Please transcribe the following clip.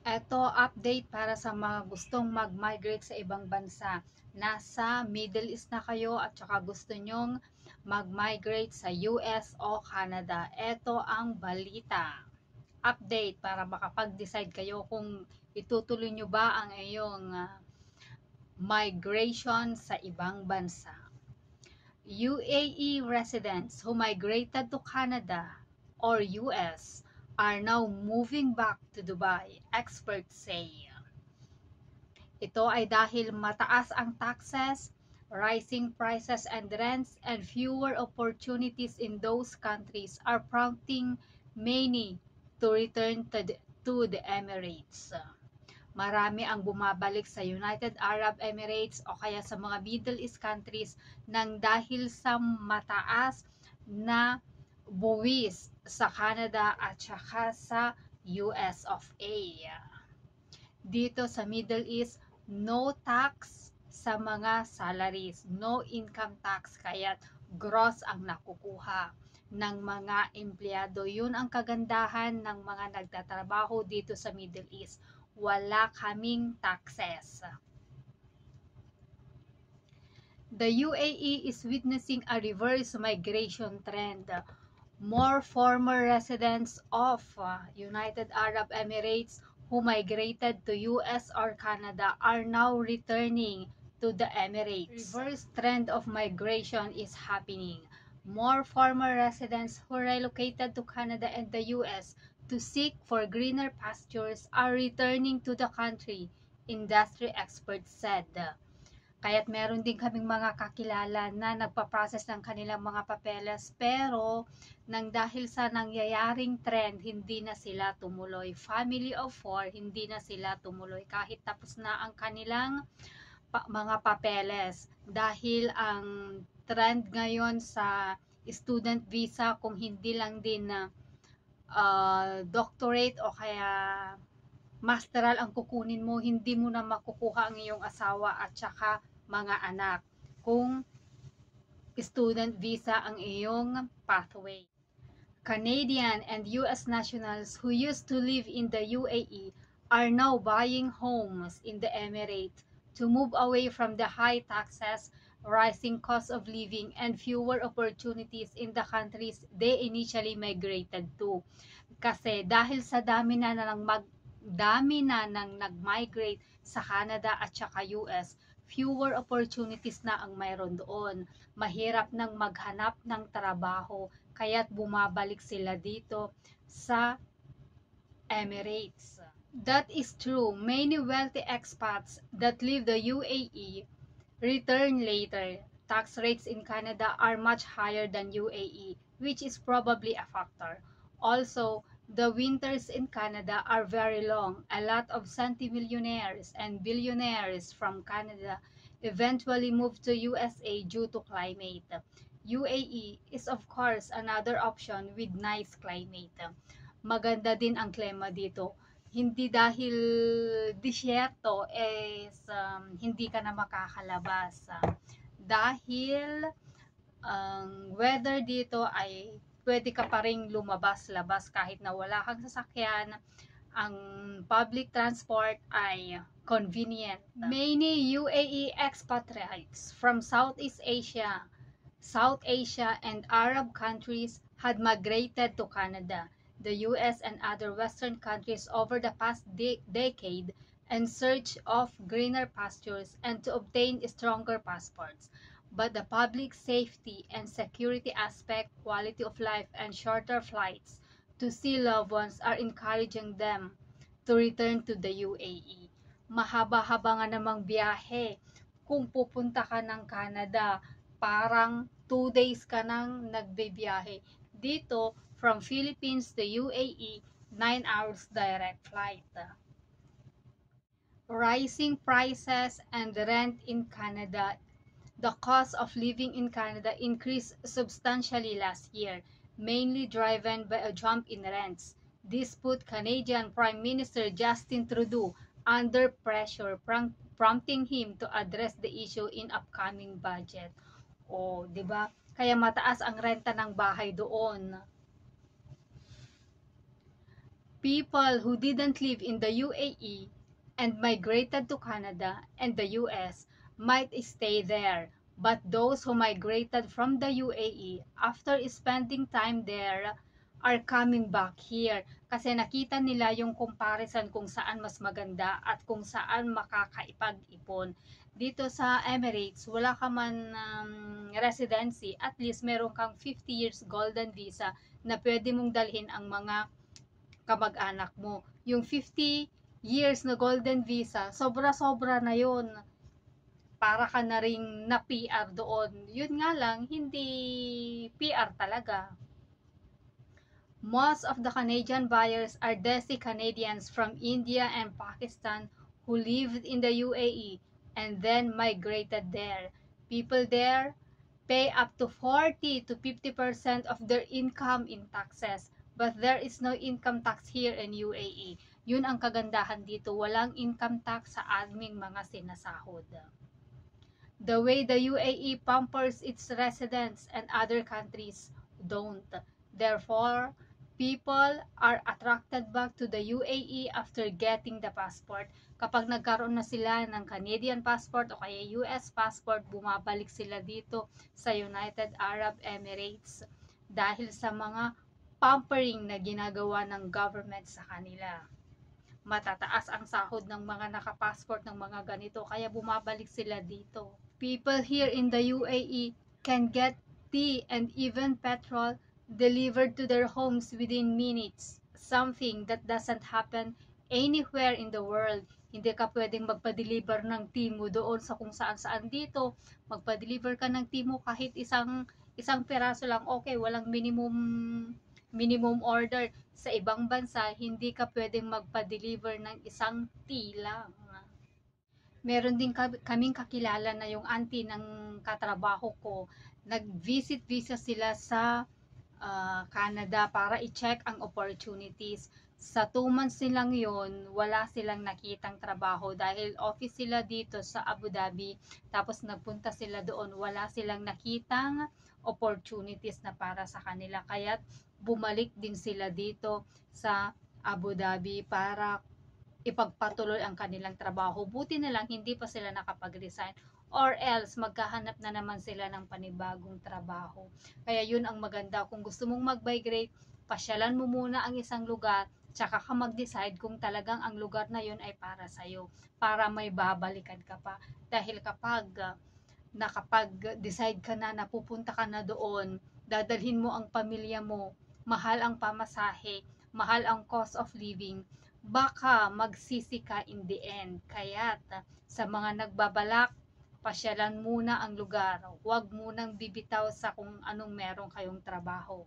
Eto, update para sa mga gustong mag-migrate sa ibang bansa. Nasa Middle East na kayo at saka gusto nyong mag-migrate sa US o Canada. Eto ang balita. Update para makapag-decide kayo kung itutuloy nyo ba ang iyong migration sa ibang bansa. UAE residents who migrated to Canada or US are now moving back to Dubai, experts say. Ito ay dahil mataas ang taxes, rising prices and rents, and fewer opportunities in those countries are prompting many to return to the Emirates. Marami ang bumabalik sa United Arab Emirates o kaya sa mga Middle East countries nang dahil sa mataas na buwis sa Canada at saka sa US of A. Dito sa Middle East, no tax sa mga salaries, no income tax, kaya gross ang nakukuha ng mga empleyado. Yun ang kagandahan ng mga nagtatrabaho dito sa Middle East. Wala kaming taxes. The UAE is witnessing a reverse migration trend. More former residents of United Arab Emirates who migrated to US or Canada are now returning to the Emirates. Reverse trend of migration is happening. More former residents who relocated to Canada and the US to seek for greener pastures are returning to the country, industry experts said. Kaya't meron din kaming mga kakilala na nagpa-process ng kanilang mga papeles, pero nang dahil sa nangyayaring trend, hindi na sila tumuloy. Family of 4, hindi na sila tumuloy kahit tapos na ang kanilang mga papeles. Dahil ang trend ngayon sa student visa, kung hindi lang din na doctorate o kaya masteral ang kukunin mo, hindi mo na makukuha ang iyong asawa at saka mga anak kung student visa ang iyong pathway. Canadian and US nationals who used to live in the UAE are now buying homes in the Emirates to move away from the high taxes, rising cost of living, and fewer opportunities in the countries they initially migrated to. Kasi dahil sa dami na nang nag-migrate sa Canada at saka US, fewer opportunities na ang mayroon doon. Mahirap nang maghanap ng trabaho, kaya't bumabalik sila dito sa Emirates. That is true. Many wealthy expats that leave the UAE return later. Tax rates in Canada are much higher than UAE, which is probably a factor. Also, the winters in Canada are very long. A lot of centimillionaires and billionaires from Canada eventually move to USA due to climate. UAE is of course another option with nice climate. Maganda din ang klima dito. Hindi dahil disyerto is hindi ka na makakalabas. Dahil ang weather dito ay pwede ka pa ring lumabas-labas kahit na wala kang sasakyan. Ang public transport ay convenient. Many UAE expatriates from South Asia, and Arab countries had migrated to Canada, the US, and other Western countries over the past decade in search of greener pastures and to obtain stronger passports. But the public safety and security aspect, quality of life, and shorter flights to see loved ones are encouraging them to return to the UAE. Mahaba-haba nga namang biyahe. Kung pupunta ka ng Canada, parang 2 days ka nang nagbibiyahe. Dito, from Philippines to UAE, 9 hours direct flight. Rising prices and rent in Canada. The cost of living in Canada increased substantially last year, mainly driven by a jump in rents. This put Canadian Prime Minister Justin Trudeau under pressure, prompting him to address the issue in upcoming budget. O, 'di ba? Kaya mataas ang renta ng bahay doon. People who didn't live in the UAE and migrated to Canada and the US might stay there, but those who migrated from the UAE after spending time there are coming back here kasi nakita nila yung comparison kung saan mas maganda at kung saan makakaipag-ipon. Dito sa Emirates, wala ka man residency, at least meron kang 50 years golden visa na pwede mong dalhin ang mga kamag-anak mo. Yung 50 years na golden visa, sobra-sobra na yun. Para ka na ring na PR doon. Yun nga lang, hindi PR talaga. Most of the Canadian buyers are Desi Canadians from India and Pakistan who lived in the UAE and then migrated there. People there pay up to 40 to 50% of their income in taxes. But there is no income tax here in UAE. Yun ang kagandahan dito. Walang income tax sa aming mga sinasahod. The way the UAE pampers its residents and other countries don't. Therefore, people are attracted back to the UAE after getting the passport. Kapag nagkaroon na sila ng Canadian passport o kaya US passport, bumabalik sila dito sa United Arab Emirates dahil sa mga pampering na ginagawa ng government sa kanila. Matataas ang sahod ng mga nakapassport ng mga ganito, kaya bumabalik sila dito. People here in the UAE can get tea and even petrol delivered to their homes within minutes, something that doesn't happen anywhere in the world. Hindi ka pwedeng magpa-deliver ng tea mo doon sa kung saan-saan. Dito, magpa-deliver ka ng tea mo kahit isang piraso lang, okay, walang minimum order. Sa ibang bansa, hindi ka pwedeng magpa-deliver ng isang tea lang. Meron din kaming kakilala na yung auntie ng katrabaho ko, nag-visit visa sila sa Canada para i-check ang opportunities. Sa 2 months nilang yon, wala silang nakitang trabaho dahil office sila dito sa Abu Dhabi, tapos nagpunta sila doon, wala silang nakitang opportunities na para sa kanila, kaya bumalik din sila dito sa Abu Dhabi para ipagpatuloy ang kanilang trabaho. Buti na lang hindi pa sila nakapag-resign, or else magkahanap na naman sila ng panibagong trabaho. Kaya yun ang maganda, kung gusto mong mag-migrate, pasyalan mo muna ang isang lugar, tsaka ka mag-decide kung talagang ang lugar na yun ay para sa'yo, para may babalikan ka pa. Dahil kapag nakapag-decide ka na pupunta ka na doon, dadalhin mo ang pamilya mo, mahal ang pamasahe, mahal ang cost of living, baka magsisi ka in the end. Kaya sa mga nagbabalak, pasyalan muna ang lugar, huwag munang bibitaw sa kung anong meron kayong trabaho.